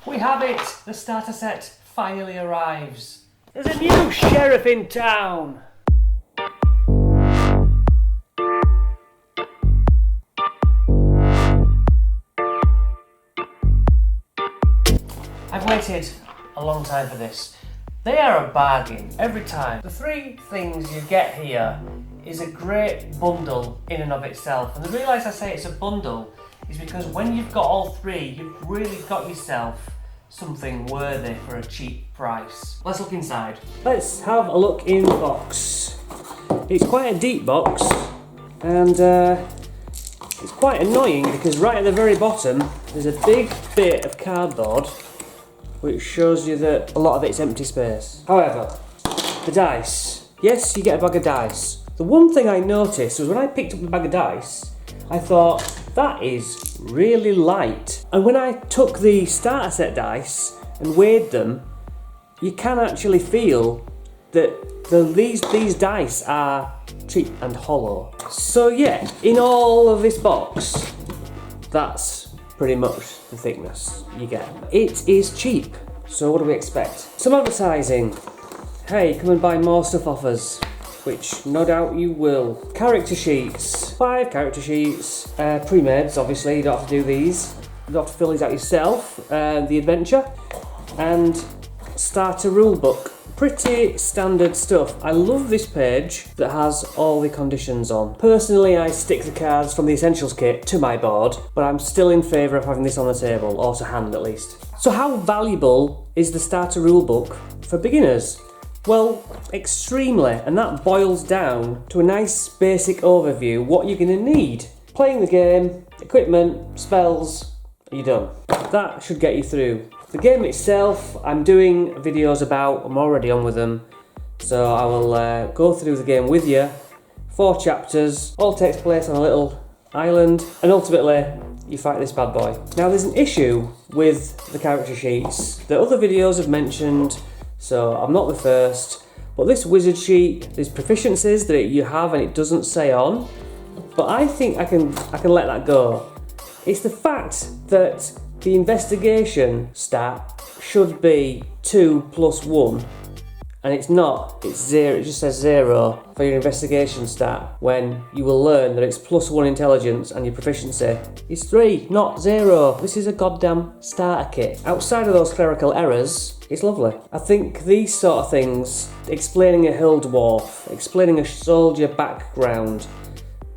We have it! The starter set finally arrives. There's a new sheriff in town! I've waited a long time for this. They are a bargain every time. The three things you get here is a great bundle in and of itself. And the reason I say it's a bundle is because when you've got all three, you've really got yourself something worthy for a cheap price. Let's look inside. Let's have a look in the box. It's quite a deep box, and it's quite annoying because right at the very bottom there's a big bit of cardboard which shows you that a lot of it's empty space. However, the dice. Yes, you get a bag of dice. The one thing I noticed was when I picked up the bag of dice, I thought, that is really light. And when I took the starter set dice and weighed them, you can actually feel that these dice are cheap and hollow. So yeah, in all of this box, that's pretty much the thickness you get. It is cheap, so what do we expect? Some advertising. Hey, come and buy more stuff off us, which no doubt you will. Character sheets, 5 character sheets, pre-mades obviously, you don't have to do these. You don't have to fill these out yourself. The adventure, and starter rulebook. Pretty standard stuff. I love this page that has all the conditions on. Personally, I stick the cards from the Essentials kit to my board, but I'm still in favour of having this on the table, or to hand at least. So how valuable is the starter rulebook for beginners? Well, extremely, and that boils down to a nice basic overview what you're going to need. Playing the game, equipment, spells, you're done. That should get you through. The game itself, I'm doing videos about, I'm already on with them, so I will go through the game with you. 4 chapters, all takes place on a little island, and ultimately you fight this bad boy. Now there's an issue with the character sheets that other videos have mentioned, so I'm not the first, but this wizard sheet, there's proficiencies that you have and it doesn't say on, but I think I can let that go. It's the fact that the investigation stat should be 2 + 1, and it's not, it's 0, it just says 0 for your investigation stat, when you will learn that it's +1 intelligence and your proficiency is 3, not 0. This is a goddamn starter kit. Outside of those clerical errors, it's lovely. I think these sort of things, explaining a hill dwarf, explaining a soldier background,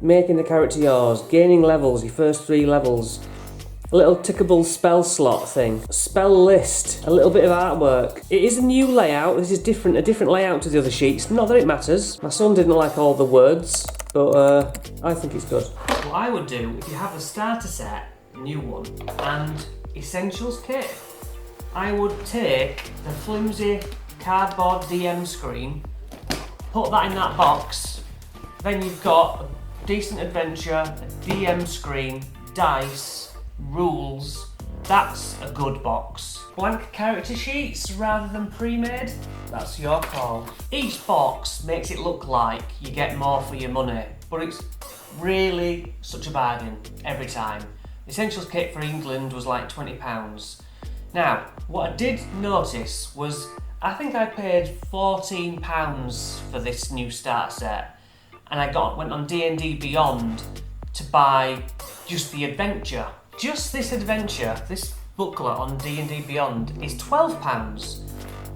making the character yours, gaining levels, your first 3 levels, a little tickable spell slot thing, spell list, a little bit of artwork. It is a new layout. This is a different layout to the other sheets. Not that it matters. My son didn't like all the words, but I think it's good. What I would do, if you have the starter set, new one, and Essentials kit, I would take the flimsy cardboard DM screen, put that in that box, then you've got a decent adventure, a DM screen, dice, rules. That's a good box. Blank character sheets rather than pre-made? That's your call. Each box makes it look like you get more for your money, but it's really such a bargain every time. Essentials kit for England was like £20. Now, what I did notice was I think I paid £14 for this new starter set, and I went on D&D Beyond to buy just the adventure. Just this adventure, this booklet on D&D Beyond is £12.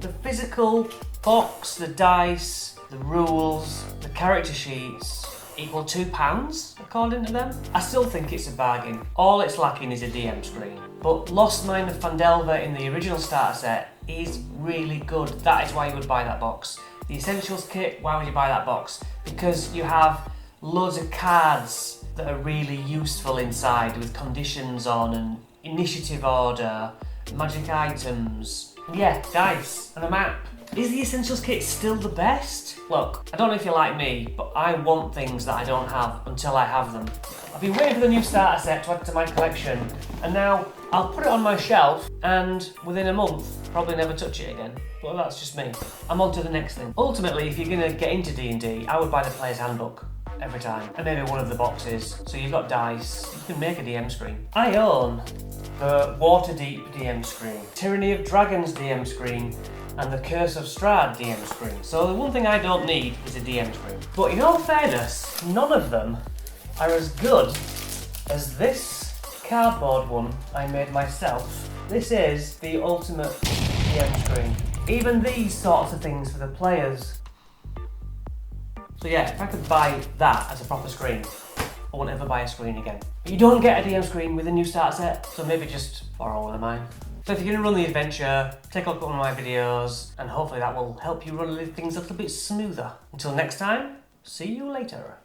The physical box, the dice, the rules, the character sheets equal £2 according to them. I still think it's a bargain. All it's lacking is a DM screen. But Lost Mine of Fandelver in the original starter set is really good. That is why you would buy that box. The Essentials kit, why would you buy that box? Because you have loads of cards that are really useful inside with conditions on and initiative order, magic items, yeah, dice and a map. Is the Essentials kit still the best? Look, I don't know if you're like me, but I want things that I don't have until I have them. I've been waiting for the new starter set to add to my collection, and now I'll put it on my shelf and within a month probably never touch it again. But that's just me. I'm on to the next thing. Ultimately, if you're going to get into D&D, I would buy the Player's Handbook. every time, and maybe one of the boxes. So you've got dice, you can make a DM screen. I own the Waterdeep DM screen, Tyranny of Dragons DM screen, and the Curse of Strahd DM screen. So the one thing I don't need is a DM screen. But in all fairness, none of them are as good as this cardboard one I made myself. This is the ultimate DM screen. Even these sorts of things for the players. So yeah, if I could buy that as a proper screen, I won't ever buy a screen again. But you don't get a DM screen with a new starter set, so maybe just borrow one of mine. So if you're going to run the adventure, take a look at one of my videos, and hopefully that will help you run things a little bit smoother. Until next time, see you later.